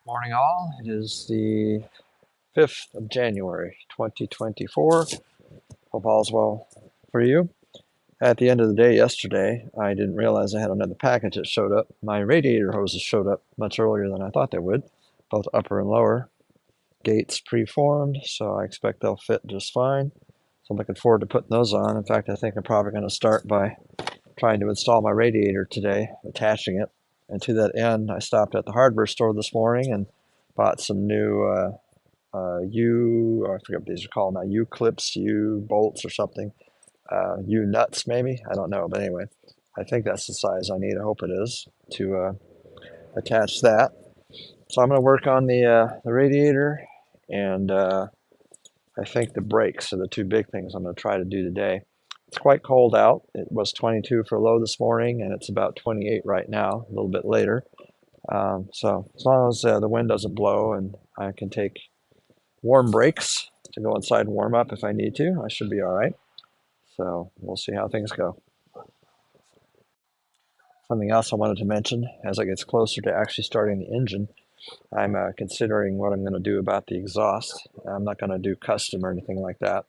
Morning all. It is the 5th of January 2024. Hope all's well for you. At the end of the day yesterday, I didn't realize I had another package that showed up. My radiator hoses showed up much earlier than I thought they would, both upper and lower. Gates preformed, so I expect they'll fit just fine. So I'm looking forward to putting those on. In fact, I think I'm probably going to start by trying to install my radiator today, attaching it. And to that end, I stopped at the hardware store this morning and bought some new I forget what these are called now, U-clips, U-bolts or something, U-nuts maybe, I don't know, but anyway, I think that's the size I need, I hope it is, to attach that. So I'm going to work on the radiator and I think the brakes are the two big things I'm going to try to do today. It's quite cold out. It was 22 for low this morning, and it's about 28 right now, a little bit later. So as long as the wind doesn't blow and I can take warm breaks to go inside and warm up if I need to, I should be all right. So we'll see how things go. Something else I wanted to mention as I get closer to actually starting the engine, I'm considering what I'm going to do about the exhaust. I'm not going to do custom or anything like that.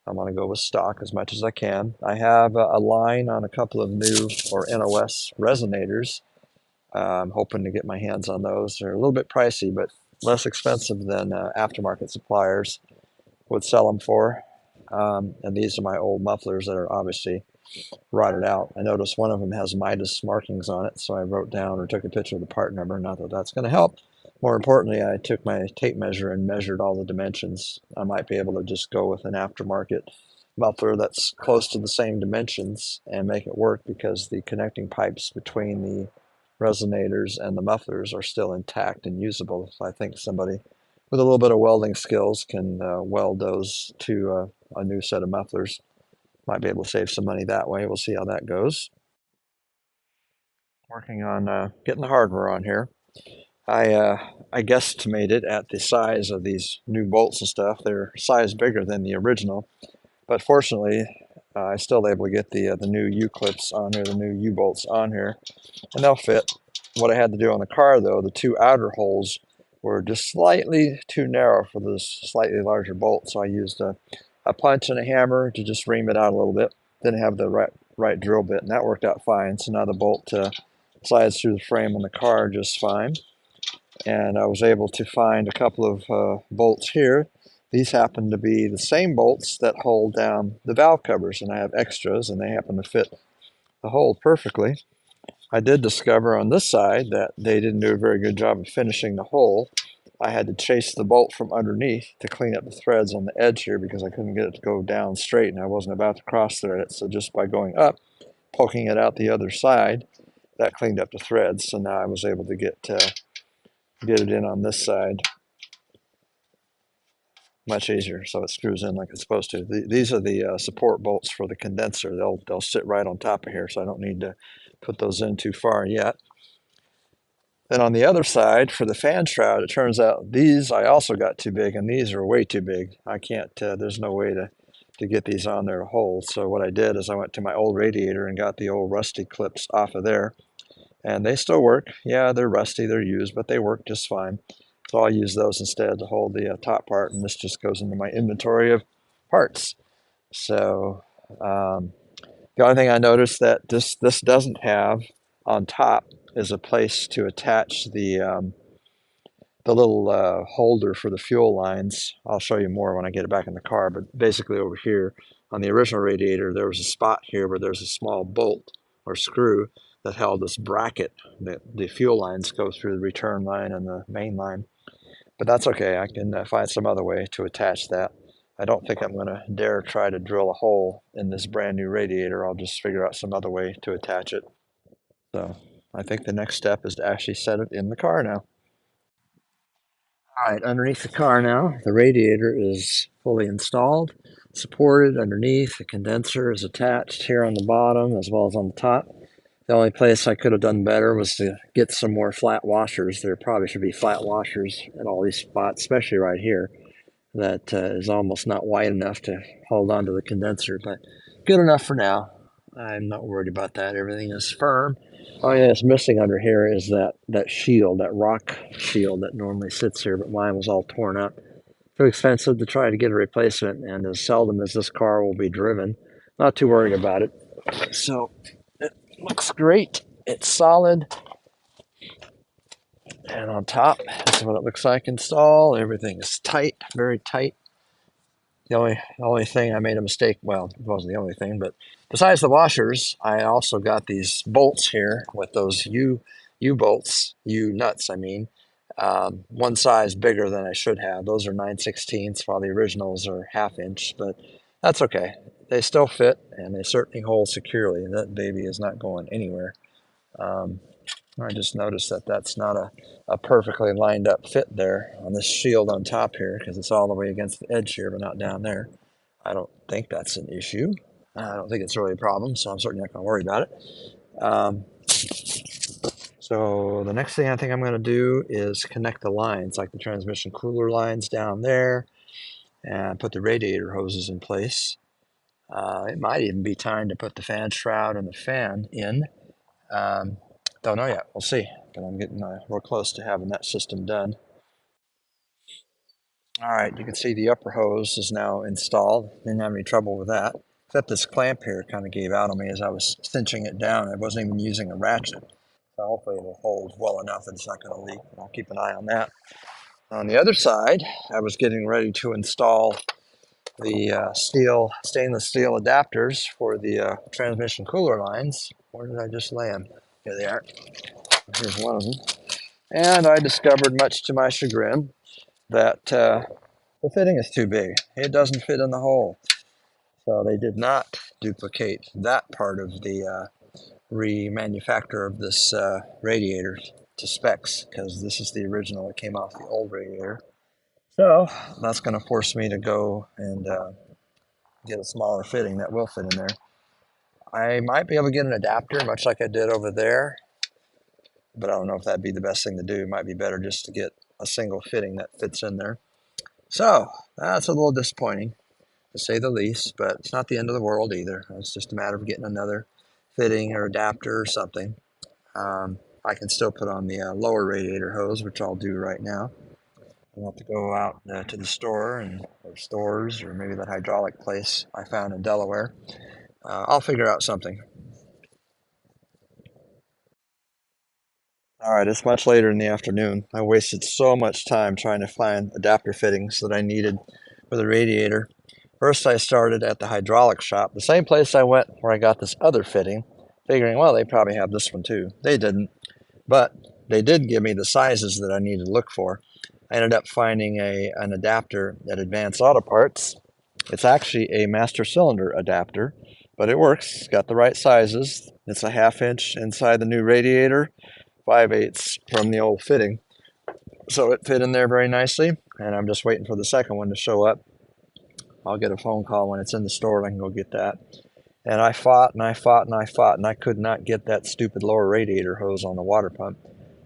I want to go with stock as much as I can. I have a line on a couple of new or NOS resonators. I'm hoping to get my hands on those. They're a little bit pricey, but less expensive than aftermarket suppliers would sell them for. And these are my old mufflers that are obviously rotted out. I noticed one of them has Midas markings on it, so I wrote down or took a picture of the part number. Not that that's going to help. More importantly, I took my tape measure and measured all the dimensions. I might be able to just go with an aftermarket muffler that's close to the same dimensions and make it work because the connecting pipes between the resonators and the mufflers are still intact and usable. So I think somebody with a little bit of welding skills can weld those to a new set of mufflers. Might be able to save some money that way. We'll see how that goes. Working on getting the hardware on here. I guesstimated at the size of these new bolts and stuff. They're size bigger than the original, but fortunately, I still able to get the new U-clips on here, the new U-bolts on here, and they'll fit. What I had to do on the car, though, the two outer holes were just slightly too narrow for this slightly larger bolt, so I used a punch and a hammer to just ream it out a little bit. Didn't have the right drill bit, and that worked out fine. So now the bolt slides through the frame on the car just fine. And I was able to find a couple of bolts here. These happen to be the same bolts that hold down the valve covers, and I have extras, and they happen to fit the hole perfectly. I did discover on this side that they didn't do a very good job of finishing the hole. I had to chase the bolt from underneath to clean up the threads on the edge here because I couldn't get it to go down straight, and I wasn't about to cross thread it. So just by going up, poking it out the other side, that cleaned up the threads. So now I was able to get it in on this side much easier, so it screws in like it's supposed to. These are the support bolts for the condenser. They'll sit right on top of here, so I don't need to put those in too far yet. Then on the other side, for the fan shroud, it turns out these I also got too big, and these are way too big. I can't, there's no way to get these on there to hold. So what I did is I went to my old radiator and got the old rusty clips off of there. And they still work. Yeah, they're rusty, they're used, but they work just fine. So I'll use those instead to hold the top part, and this just goes into my inventory of parts. So the only thing I noticed that this doesn't have on top is a place to attach the little holder for the fuel lines. I'll show you more when I get it back in the car, but basically over here on the original radiator, there was a spot here where there's a small bolt or screw that held this bracket that the fuel lines go through, the return line and the main line. But that's okay. I can find some other way to attach that. I don't think I'm going to dare try to drill a hole in this brand new radiator. I'll just figure out some other way to attach it. So I think the next step is to actually set it in the car now. All right, underneath the car now, the radiator is fully installed, supported underneath. The condenser is attached here on the bottom as well as on the top. The only place I could have done better was to get some more flat washers. There probably should be flat washers at all these spots, especially right here. That is almost not wide enough to hold onto the condenser, but good enough for now. I'm not worried about that. Everything is firm. Oh yeah, it's missing under here is that shield, that rock shield that normally sits here, but mine was all torn up. Too expensive to try to get a replacement, and as seldom as this car will be driven, not too worried about it. So it looks great. It's solid, and on top, this is what it looks like installed. Everything is tight, very tight. The only thing I made a mistake, well, it wasn't the only thing, but besides the washers, I also got these bolts here with those U bolts, U nuts, I mean, one size bigger than I should have. Those are 9/16ths, while the originals are ½ inch, but that's okay. They still fit, and they certainly hold securely. That baby is not going anywhere. Um, I just noticed that that's not a perfectly lined up fit there on this shield on top here, because it's all the way against the edge here, but not down there. I don't think that's an issue. I don't think it's really a problem, so I'm certainly not going to worry about it. So the next thing I think I'm going to do is connect the lines, like the transmission cooler lines down there, and put the radiator hoses in place. It might even be time to put the fan shroud and the fan in. Um, don't know yet. We'll see. But I'm getting real close to having that system done. All right, you can see the upper hose is now installed. Didn't have any trouble with that. Except this clamp here kind of gave out on me as I was cinching it down. I wasn't even using a ratchet. So hopefully it'll hold well enough that it's not going to leak. I'll keep an eye on that. On the other side, I was getting ready to install the stainless steel adapters for the transmission cooler lines. Where did I just lay them? Here they are. Here's one of them. And I discovered, much to my chagrin, that the fitting is too big. It doesn't fit in the hole. So they did not duplicate that part of the remanufacture of this radiator to specs, because this is the original that came off the old radiator. So that's going to force me to go and get a smaller fitting that will fit in there. I might be able to get an adapter, much like I did over there, but I don't know if that'd be the best thing to do. It might be better just to get a single fitting that fits in there. So that's a little disappointing, to say the least, but it's not the end of the world either. It's just a matter of getting another fitting or adapter or something. I can still put on the lower radiator hose, which I'll do right now. I'll have to go out to the store or stores, or maybe that hydraulic place I found in Delaware. I'll figure out something. All right, it's much later in the afternoon. I wasted so much time trying to find adapter fittings that I needed for the radiator. First, I started at the hydraulic shop, the same place I went where I got this other fitting, figuring, well, they probably have this one too. They didn't, but they did give me the sizes that I needed to look for. I ended up finding an adapter at Advanced Auto Parts. It's actually a master cylinder adapter, but it works. It's got the right sizes. It's a ½ inch inside the new radiator, 5/8 from the old fitting. So it fit in there very nicely, and I'm just waiting for the second one to show up. I'll get a phone call when it's in the store and I can go get that. And I fought and I fought and I fought, and I could not get that stupid lower radiator hose on the water pump.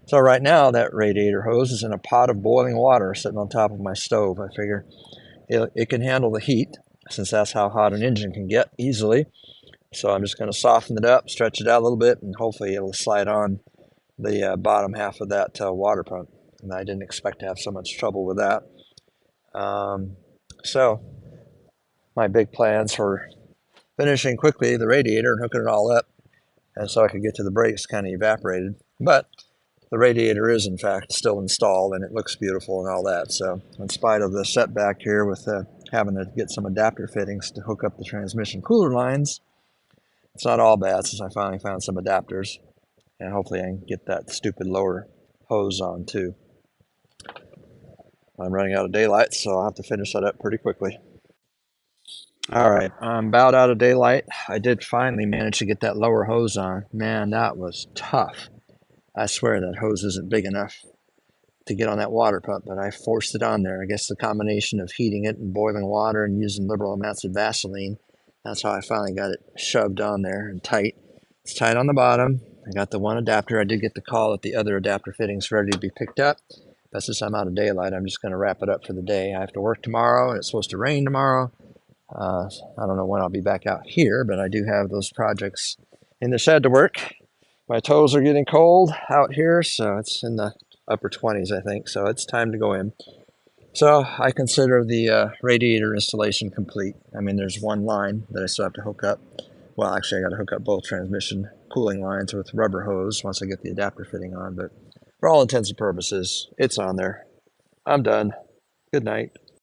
So right now that radiator hose is in a pot of boiling water sitting on top of my stove. I figure it can handle the heat, since that's how hot an engine can get easily. So I'm just going to soften it up, stretch it out a little bit, and hopefully it'll slide on the bottom half of that water pump. And I didn't expect to have so much trouble with that. So my big plans for finishing quickly the radiator and hooking it all up, and so I could get to the brakes, kind of evaporated. But the radiator is, in fact, still installed, and it looks beautiful and all that. So in spite of the setback here with having to get some adapter fittings to hook up the transmission cooler lines, it's not all bad, since I finally found some adapters, and hopefully I can get that stupid lower hose on too. I'm running out of daylight, so I'll have to finish that up pretty quickly. All right, I'm about out of daylight. I did finally manage to get that lower hose on. Man, that was tough. I swear that hose isn't big enough to get on that water pump, but I forced it on there. I guess the combination of heating it and boiling water and using liberal amounts of Vaseline, that's how I finally got it shoved on there and tight. It's tight on the bottom. I got the one adapter. I did get the call that the other adapter fitting's ready to be picked up. But since I'm out of daylight, I'm just going to wrap it up for the day. I have to work tomorrow, and it's supposed to rain tomorrow. I don't know when I'll be back out here, but I do have those projects in the shed to work. My toes are getting cold out here, so it's in the upper 20s, I think. So it's time to go in. So I consider the radiator installation complete. I mean, there's one line that I still have to hook up. Well, actually, I got to hook up both transmission cooling lines with rubber hose once I get the adapter fitting on. But for all intents and purposes, it's on there. I'm done. Good night.